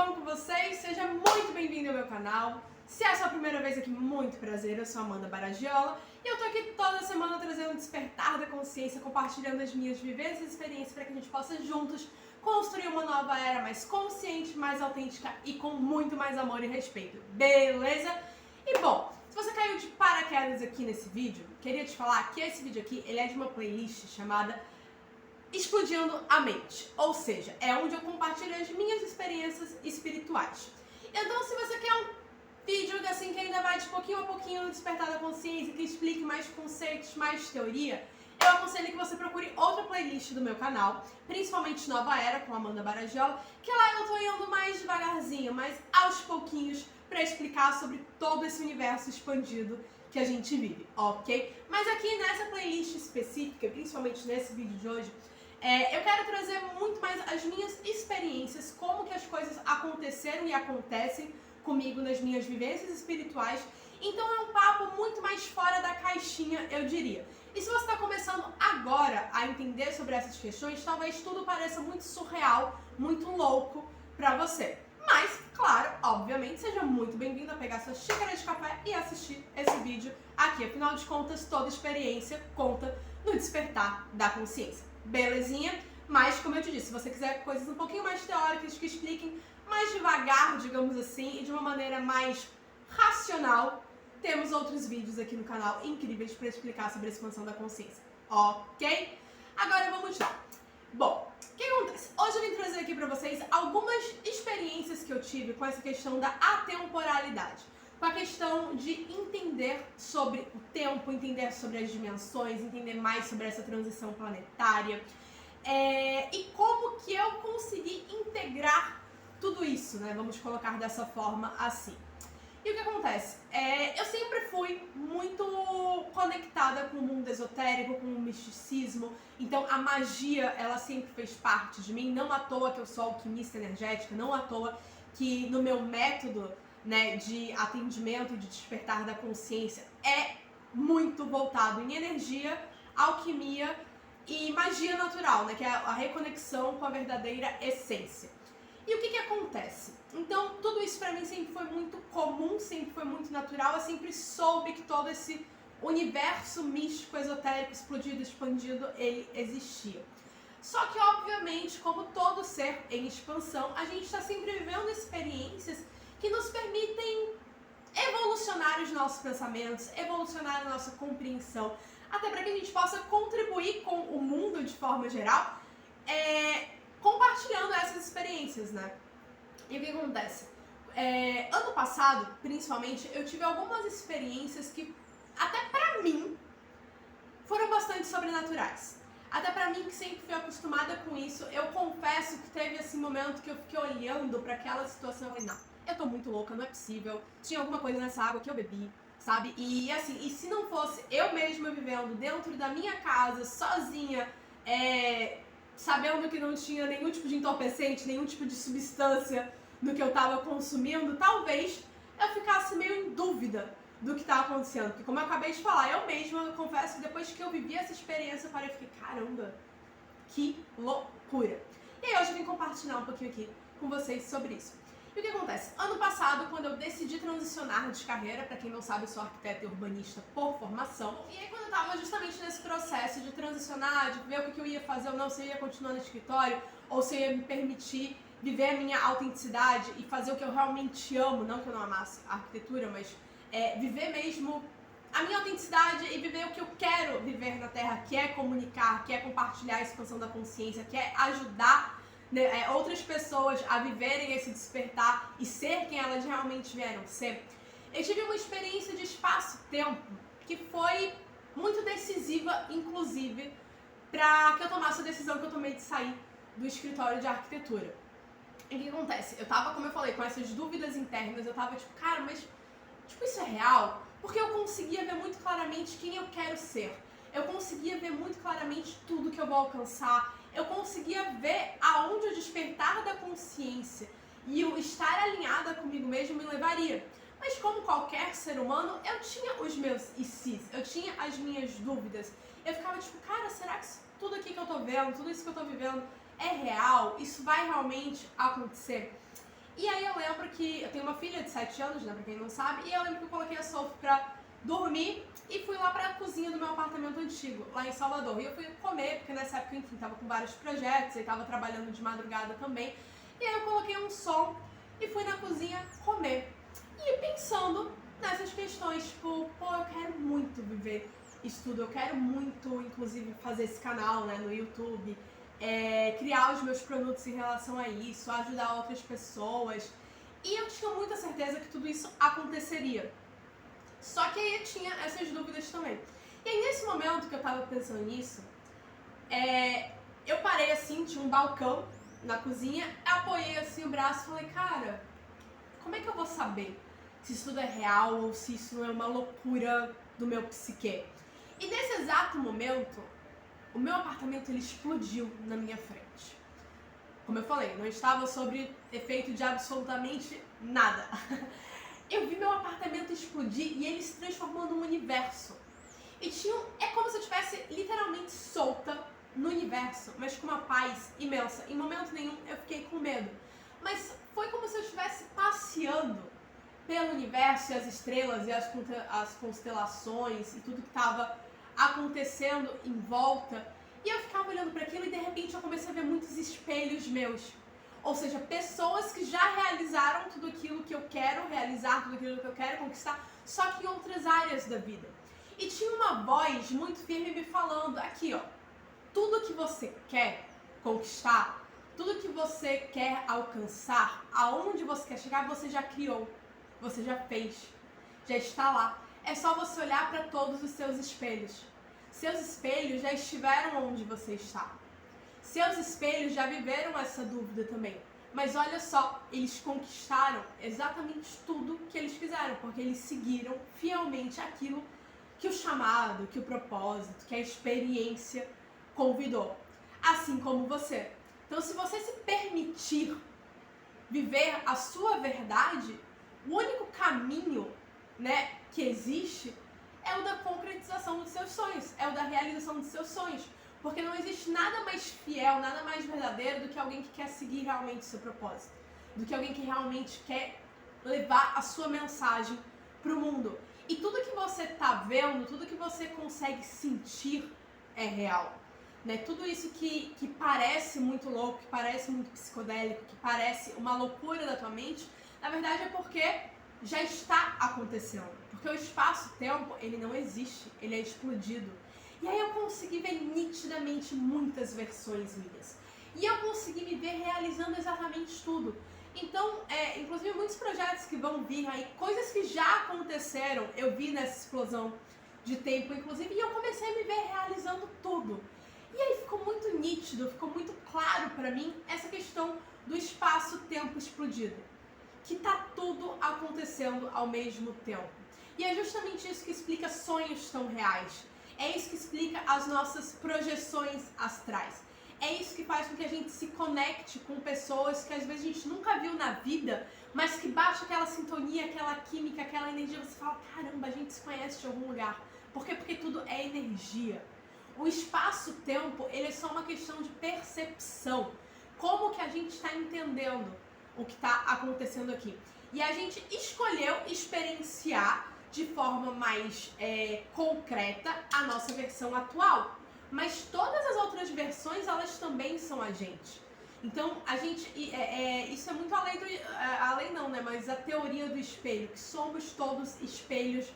bom com vocês? Seja muito bem-vindo ao meu canal. Se é a sua primeira vez aqui, muito prazer, eu sou Amanda Baragiola e eu tô aqui toda semana trazendo um despertar da consciência, compartilhando as minhas vivências e experiências para que a gente possa juntos construir uma nova era mais consciente, mais autêntica e com muito mais amor e respeito, beleza? E bom, se você caiu de paraquedas aqui nesse vídeo, queria te falar que esse vídeo aqui, ele é de uma playlist chamada Explodindo a Mente, ou seja, é onde eu compartilho as minhas experiências espirituais. Então, se você quer um vídeo assim que ainda vai de pouquinho a pouquinho no despertar da consciência, que explique mais conceitos, mais teoria, eu aconselho que você procure outra playlist do meu canal, principalmente Nova Era, com Amanda Baragiola, que lá eu tô indo mais devagarzinho, mas aos pouquinhos, para explicar sobre todo esse universo expandido que a gente vive, ok? Mas aqui nessa playlist específica, principalmente nesse vídeo de hoje, eu quero trazer muito mais as minhas experiências, como que as coisas aconteceram e acontecem comigo nas minhas vivências espirituais. Então é um papo muito mais fora da caixinha, eu diria. E se você está começando agora a entender sobre essas questões, talvez tudo pareça muito surreal, muito louco para você. Mas, claro, obviamente, seja muito bem-vindo a pegar sua xícara de café e assistir esse vídeo aqui. Afinal de contas, toda experiência conta no despertar da consciência. Belezinha? Mas, como eu te disse, se você quiser coisas um pouquinho mais teóricas, que expliquem mais devagar, digamos assim, e de uma maneira mais racional, temos outros vídeos aqui no canal incríveis para explicar sobre a expansão da consciência. Ok? Agora vamos lá. Bom, o que acontece? Hoje eu vim trazer aqui para vocês algumas experiências que eu tive com essa questão da atemporalidade. Com a questão de entender sobre o tempo, entender sobre as dimensões, entender mais sobre essa transição planetária, e como que eu consegui integrar tudo isso, né? Vamos colocar dessa forma assim. E o que acontece? Eu sempre fui muito conectada com o mundo esotérico, com o misticismo, então a magia, ela sempre fez parte de mim, não à toa que eu sou alquimista energética, não à toa que no meu método, né, de atendimento e de despertar da consciência é muito voltado em energia, alquimia e magia natural, né, que é a reconexão com a verdadeira essência. E o que acontece? Então, tudo isso pra mim sempre foi muito comum, sempre foi muito natural, eu sempre soube que todo esse universo místico, esotérico, explodido, expandido, ele existia. Só que, obviamente, como todo ser em expansão, a gente está sempre vivendo experiências que nos permitem evolucionar os nossos pensamentos, evolucionar a nossa compreensão, até para que a gente possa contribuir com o mundo de forma geral, compartilhando essas experiências, né? E o que acontece? Ano passado, principalmente, eu tive algumas experiências que, até pra mim, foram bastante sobrenaturais. Até pra mim, que sempre fui acostumada com isso, eu confesso que teve esse momento que eu fiquei olhando pra aquela situação e falei, não, eu tô muito louca, não é possível, tinha alguma coisa nessa água que eu bebi, sabe? E assim, e se não fosse eu mesma vivendo dentro da minha casa, sozinha, sabendo que não tinha nenhum tipo de entorpecente, nenhum tipo de substância no que eu tava consumindo, talvez eu ficasse meio em dúvida do que tá acontecendo. Porque como eu acabei de falar, eu mesma confesso que depois que eu vivi essa experiência, eu parei e fiquei, caramba, que loucura. E aí hoje eu vim compartilhar um pouquinho aqui com vocês sobre isso. E o que acontece? Ano passado, quando eu decidi transicionar de carreira, pra quem não sabe, eu sou arquiteta e urbanista por formação, e aí quando eu tava justamente nesse processo de transicionar, de ver o que eu ia fazer ou não, se eu ia continuar no escritório, ou se eu ia me permitir viver a minha autenticidade e fazer o que eu realmente amo, não que eu não amasse a arquitetura, mas viver mesmo a minha autenticidade e viver o que eu quero viver na Terra, que é comunicar, que é compartilhar a expansão da consciência, que é ajudar outras pessoas a viverem esse despertar e ser quem elas realmente vieram ser. Eu tive uma experiência de espaço-tempo que foi muito decisiva, inclusive, para que eu tomasse a decisão que eu tomei de sair do escritório de arquitetura. E o que acontece? Eu tava, como eu falei, com essas dúvidas internas, eu tava tipo, cara, mas isso é real? Porque eu conseguia ver muito claramente quem eu quero ser. Eu conseguia ver muito claramente tudo que eu vou alcançar. Eu conseguia ver aonde o despertar da consciência e o estar alinhada comigo mesmo me levaria. Mas como qualquer ser humano, eu tinha os meus ICs, eu tinha as minhas dúvidas. Eu ficava tipo, cara, será que tudo aqui que eu tô vendo, tudo isso que eu tô vivendo é real? Isso vai realmente acontecer? E aí eu lembro que eu tenho uma filha de 7 anos, né, pra quem não sabe, e eu lembro que eu coloquei a Sophie pra dormir e fui lá pra cozinha do meu apartamento antigo, lá em Salvador. E eu fui comer, porque nessa época, enfim, tava com vários projetos e tava trabalhando de madrugada também. E aí eu coloquei um som e fui na cozinha comer. E pensando nessas questões, tipo, pô, eu quero muito viver isso tudo, eu quero muito, inclusive, fazer esse canal, né, no YouTube, criar os meus produtos em relação a isso, ajudar outras pessoas. E eu tinha muita certeza que tudo isso aconteceria. Só que aí eu tinha essas dúvidas também. E aí nesse momento que eu tava pensando nisso, eu parei assim, tinha um balcão na cozinha, apoiei assim o braço e falei, cara, como é que eu vou saber se isso tudo é real ou se isso não é uma loucura do meu psique? E nesse exato momento, o meu apartamento ele explodiu na minha frente. Como eu falei, não estava sob efeito de absolutamente nada. Eu vi meu apartamento explodir e ele se transformou num universo. E é como se eu estivesse literalmente solta no universo, mas com uma paz imensa. Em momento nenhum eu fiquei com medo. Mas foi como se eu estivesse passeando pelo universo e as estrelas e as constelações e tudo que estava acontecendo em volta. E eu ficava olhando para aquilo e de repente eu comecei a ver muitos espelhos meus. Ou seja, pessoas que já realizaram tudo aquilo que eu quero realizar, tudo aquilo que eu quero conquistar, só que em outras áreas da vida. E tinha uma voz muito firme me falando, aqui ó, tudo que você quer conquistar, tudo que você quer alcançar, aonde você quer chegar, você já criou, você já fez, já está lá. É só você olhar para todos os seus espelhos. Seus espelhos já estiveram onde você está. Seus espelhos já viveram essa dúvida também. Mas olha só, eles conquistaram exatamente tudo que eles fizeram, porque eles seguiram fielmente aquilo que o chamado, que o propósito, que a experiência convidou. Assim como você. Então, se você se permitir viver a sua verdade, o único caminho, né, que existe é o da concretização dos seus sonhos, é o da realização dos seus sonhos. Porque não existe nada mais fiel, nada mais verdadeiro do que alguém que quer seguir realmente o seu propósito. Do que alguém que realmente quer levar a sua mensagem para o mundo. E tudo que você está vendo, tudo que você consegue sentir é real. Né? Tudo isso que parece muito louco, que parece muito psicodélico, que parece uma loucura da tua mente, na verdade é porque já está acontecendo. Porque o espaço-tempo, ele não existe, ele é explodido. E aí eu consegui ver nitidamente muitas versões minhas. E eu consegui me ver realizando exatamente tudo. Então, inclusive muitos projetos que vão vir aí, coisas que já aconteceram, eu vi nessa explosão de tempo, inclusive, e eu comecei a me ver realizando tudo. E aí ficou muito nítido, ficou muito claro pra mim essa questão do espaço-tempo explodido. Que tá tudo acontecendo ao mesmo tempo. E é justamente isso que explica sonhos tão reais. É isso que explica as nossas projeções astrais. É isso que faz com que a gente se conecte com pessoas que às vezes a gente nunca viu na vida, mas que baixa aquela sintonia, aquela química, aquela energia. Você fala, caramba, a gente se conhece de algum lugar. Por quê? Porque tudo é energia. O espaço-tempo, ele é só uma questão de percepção. Como que a gente está entendendo o que está acontecendo aqui. E a gente escolheu experienciar de forma mais concreta a nossa versão atual. Mas todas as outras versões, elas também são a gente. Então, a gente, isso é muito além do, além não, né? Mas a teoria do espelho, que somos todos espelhos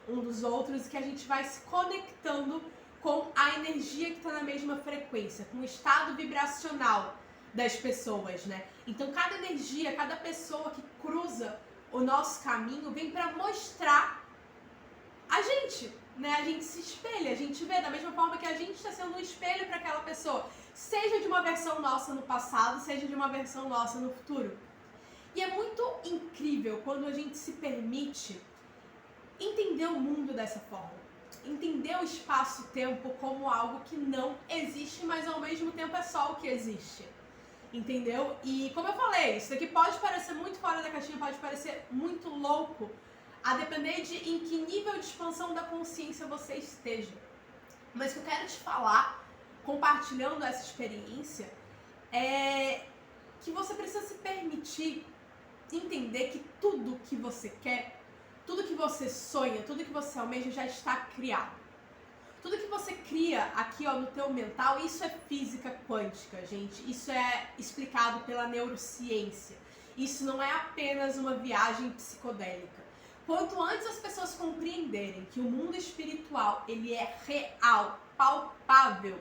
um dos outros e que a gente vai se conectando com a energia que está na mesma frequência, com o estado vibracional das pessoas, né? Então, cada energia, cada pessoa que cruza o nosso caminho vem para mostrar a gente, né? A gente se espelha, a gente vê da mesma forma que a gente está sendo um espelho para aquela pessoa, seja de uma versão nossa no passado, seja de uma versão nossa no futuro. E é muito incrível quando a gente se permite entender o mundo dessa forma. Entender o espaço-tempo como algo que não existe, mas ao mesmo tempo é só o que existe. Entendeu? E como eu falei, isso daqui pode parecer muito fora da caixinha, pode parecer muito louco, a depender de em que nível de expansão da consciência você esteja. Mas o que eu quero te falar, compartilhando essa experiência, é que você precisa se permitir entender que tudo que você quer, tudo que você sonha, tudo que você almeja já está criado. Tudo que você cria aqui, ó, no teu mental, isso é física quântica, gente. Isso é explicado pela neurociência. Isso não é apenas uma viagem psicodélica. Quanto antes as pessoas compreenderem que o mundo espiritual, ele é real, palpável,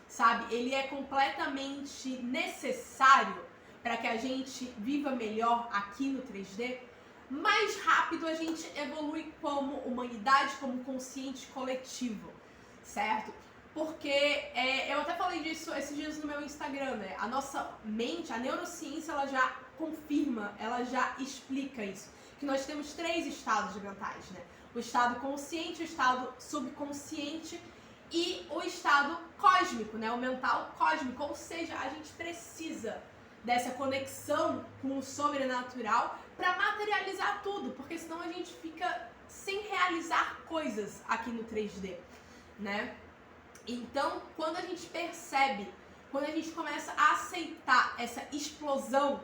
sabe? Ele é completamente necessário para que a gente viva melhor aqui no 3D, mais rápido a gente evolui como humanidade, como consciente coletivo, certo? Porque eu até falei disso esses dias no meu Instagram, né? A nossa mente, a neurociência, ela já confirma, ela já explica isso. Que nós temos 3 estados mentais, né? O estado consciente, o estado subconsciente e o estado cósmico, né? O mental cósmico. Ou seja, a gente precisa dessa conexão com o sobrenatural para materializar tudo, porque senão a gente fica sem realizar coisas aqui no 3D, né? Então, quando a gente percebe, quando a gente começa a aceitar essa explosão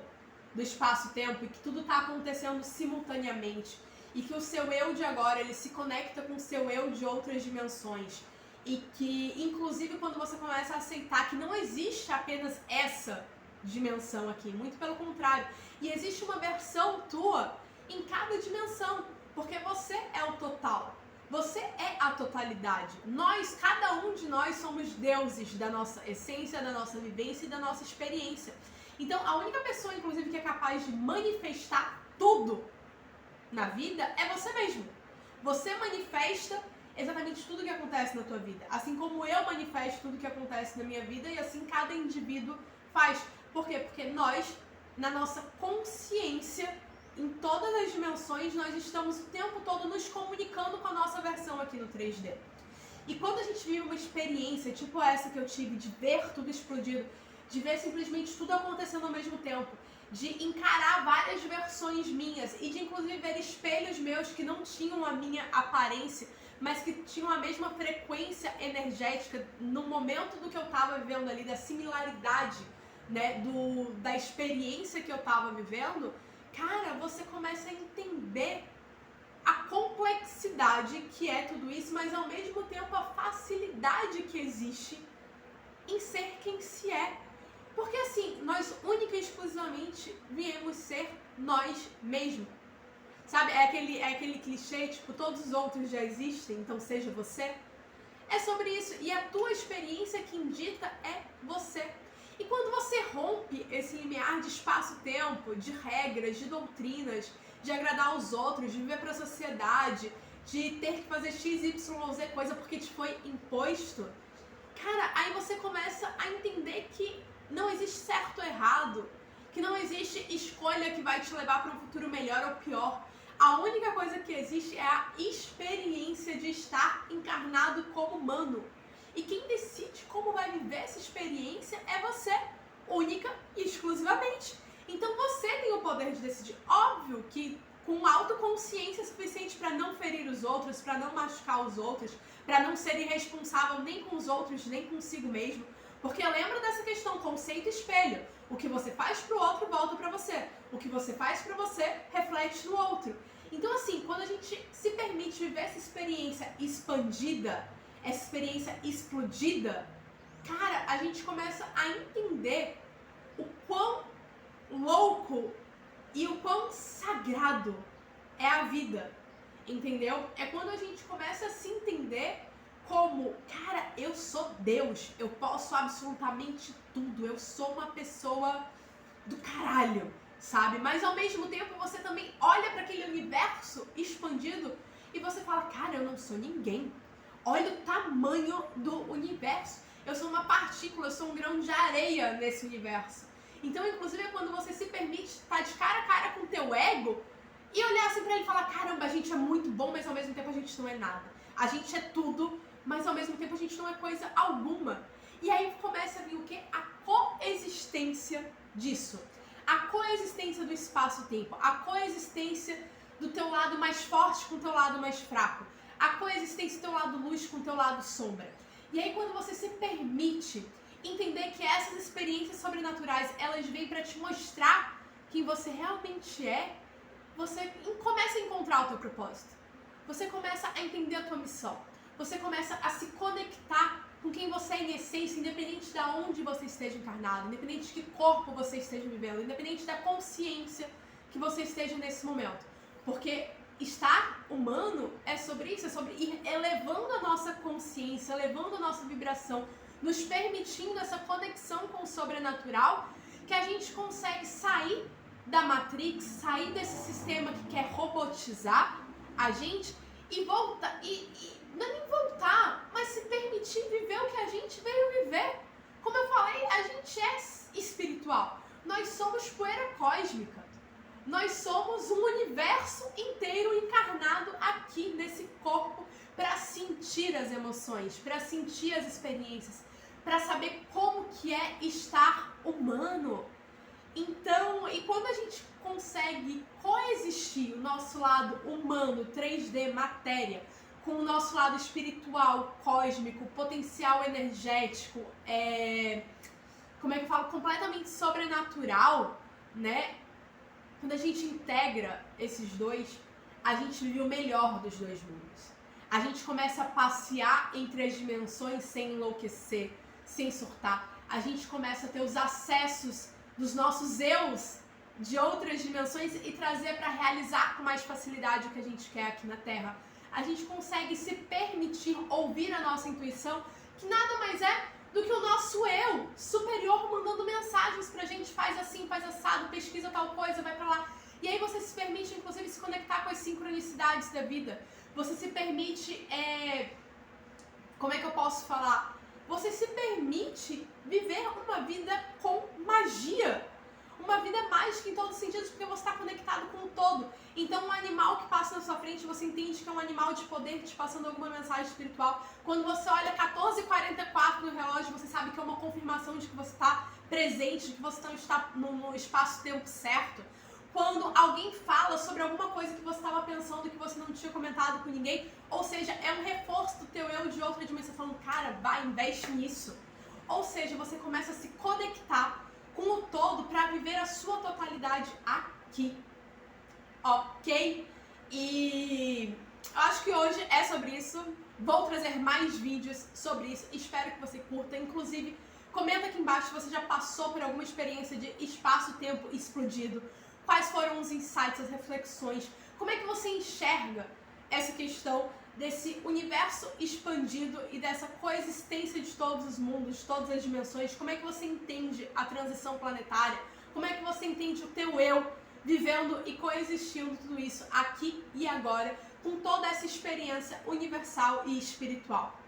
do espaço-tempo e que tudo está acontecendo simultaneamente e que o seu eu de agora, ele se conecta com o seu eu de outras dimensões e que, inclusive, quando você começa a aceitar que não existe apenas essa dimensão aqui, muito pelo contrário, e existe uma versão tua em cada dimensão, porque você é o total, você é a totalidade. Nós, cada um de nós somos deuses da nossa essência, da nossa vivência e da nossa experiência. Então, a única pessoa, inclusive, que é capaz de manifestar tudo na vida é você mesmo. Você manifesta exatamente tudo que acontece na tua vida. Assim como eu manifesto tudo que acontece na minha vida e assim cada indivíduo faz. Por quê? Porque nós, na nossa consciência, em todas as dimensões, nós estamos o tempo todo nos comunicando com a nossa versão aqui no 3D. E quando a gente vive uma experiência tipo essa que eu tive, de ver tudo explodido, de ver simplesmente tudo acontecendo ao mesmo tempo, de encarar várias versões minhas e de inclusive ver espelhos meus que não tinham a minha aparência, mas que tinham a mesma frequência energética no momento do que eu estava vivendo ali, da similaridade, né, da experiência que eu estava vivendo, cara, você começa a entender a complexidade que é tudo isso, mas ao mesmo tempo a facilidade que existe em ser quem se é. Porque assim, nós única e exclusivamente viemos ser nós mesmos. Sabe, é aquele clichê, tipo, todos os outros já existem, então seja você. É sobre isso. E a tua experiência que indita é você. E quando você rompe esse limiar de espaço-tempo, de regras, de doutrinas, de agradar aos outros, de viver para a sociedade, de ter que fazer X, Y, Z coisa porque te foi imposto, cara, aí você começa a entender que não existe certo ou errado, que não existe escolha que vai te levar para um futuro melhor ou pior. A única coisa que existe é a experiência de estar encarnado como humano. E quem decide como vai viver essa experiência é você, única e exclusivamente. Então você tem o poder de decidir. Óbvio que com autoconsciência suficiente para não ferir os outros, para não machucar os outros, para não ser irresponsável nem com os outros, nem consigo mesmo. Porque lembra dessa questão, conceito espelho. O que você faz pro outro volta para você. O que você faz para você reflete no outro. Então assim, quando a gente se permite viver essa experiência expandida, essa experiência explodida, cara, a gente começa a entender o quão louco e o quão sagrado é a vida, entendeu? É quando a gente começa a se entender como, cara, eu sou Deus, eu posso absolutamente tudo, eu sou uma pessoa do caralho, sabe? Mas ao mesmo tempo você também olha para aquele universo expandido e você fala, cara, eu não sou ninguém. Olha o tamanho do universo. Eu sou uma partícula, eu sou um grão de areia nesse universo. Então, inclusive, é quando você se permite estar de cara a cara com o teu ego e olhar assim pra ele e falar, caramba, a gente é muito bom, mas ao mesmo tempo a gente não é nada. A gente é tudo, mas ao mesmo tempo a gente não é coisa alguma. E aí começa a vir o quê? A coexistência disso. A coexistência do espaço-tempo. A coexistência do teu lado mais forte com o teu lado mais fraco. A coexistência do teu lado luz com o teu lado sombra. E aí quando você se permite entender que essas experiências sobrenaturais, elas vêm para te mostrar que quem você realmente é, você começa a encontrar o teu propósito. Você começa a entender a tua missão. Você começa a se conectar com quem você é em essência, independente de onde você esteja encarnado, independente de que corpo você esteja vivendo, independente da consciência que você esteja nesse momento. Porque estar humano é sobre isso, é sobre ir elevando a nossa consciência, elevando a nossa vibração, nos permitindo essa conexão com o sobrenatural, que a gente consegue sair da Matrix, sair desse sistema que quer robotizar a gente e voltar, não é nem voltar, mas se permitir viver o que a gente veio viver. Como eu falei, a gente é espiritual. Nós somos poeira cósmica. Nós somos um universo inteiro encarnado aqui nesse corpo para sentir as emoções, para sentir as experiências, para saber como que é estar humano. Então, e quando a gente consegue coexistir o nosso lado humano, 3D, matéria, com o nosso lado espiritual, cósmico, potencial energético, como é que eu falo, completamente sobrenatural, né? Quando a gente integra esses dois, a gente vive o melhor dos dois mundos. A gente começa a passear entre as dimensões sem enlouquecer, sem surtar. A gente começa a ter os acessos dos nossos eus de outras dimensões e trazer para realizar com mais facilidade o que a gente quer aqui na Terra. A gente consegue se permitir ouvir a nossa intuição, que nada mais é do que o nosso eu superior mandando mensagens pra gente, faz assim, faz assado, pesquisa tal coisa, vai pra lá. E aí você se permite, inclusive, se conectar com as sincronicidades da vida. Você se permite, como é que eu posso falar? Você se permite viver uma vida com magia. Uma vida mágica em todos os sentidos, porque você está conectado com o todo. Então, um animal que passa na sua frente, você entende que é um animal de poder te passando alguma mensagem espiritual. Quando você olha 14h44 no relógio, você sabe que é uma confirmação de que você está presente, de que você está no espaço-tempo certo. Quando alguém fala sobre alguma coisa que você estava pensando que você não tinha comentado com ninguém, ou seja, é um reforço do teu eu de outra dimensão, falando, cara, vai, investe nisso. Ou seja, você começa a se conectar com o todo para viver a sua totalidade aqui, ok? E eu acho que hoje é sobre isso. Vou trazer mais vídeos sobre isso. Espero que você curta. Inclusive, comenta aqui embaixo se você já passou por alguma experiência de espaço-tempo explodido. Quais foram os insights, as reflexões? Como é que você enxerga essa questão desse universo expandido e dessa coexistência de todos os mundos, de todas as dimensões? Como é que você entende a transição planetária? Como é que você entende o teu eu vivendo e coexistindo tudo isso aqui e agora, com toda essa experiência universal e espiritual?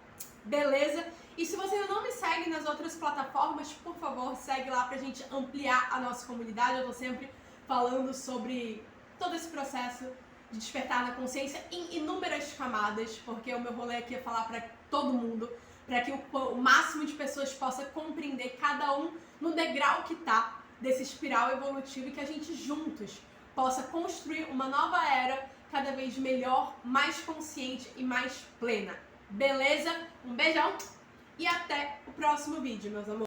Beleza? E se você ainda não me segue nas outras plataformas, por favor, segue lá pra gente ampliar a nossa comunidade. Eu tô sempre falando sobre todo esse processo de despertar na consciência em inúmeras camadas, porque o meu rolê aqui é falar para todo mundo, para que o máximo de pessoas possa compreender cada um no degrau que tá desse espiral evolutivo e que a gente juntos possa construir uma nova era cada vez melhor, mais consciente e mais plena. Beleza? Um beijão e até o próximo vídeo, meus amores.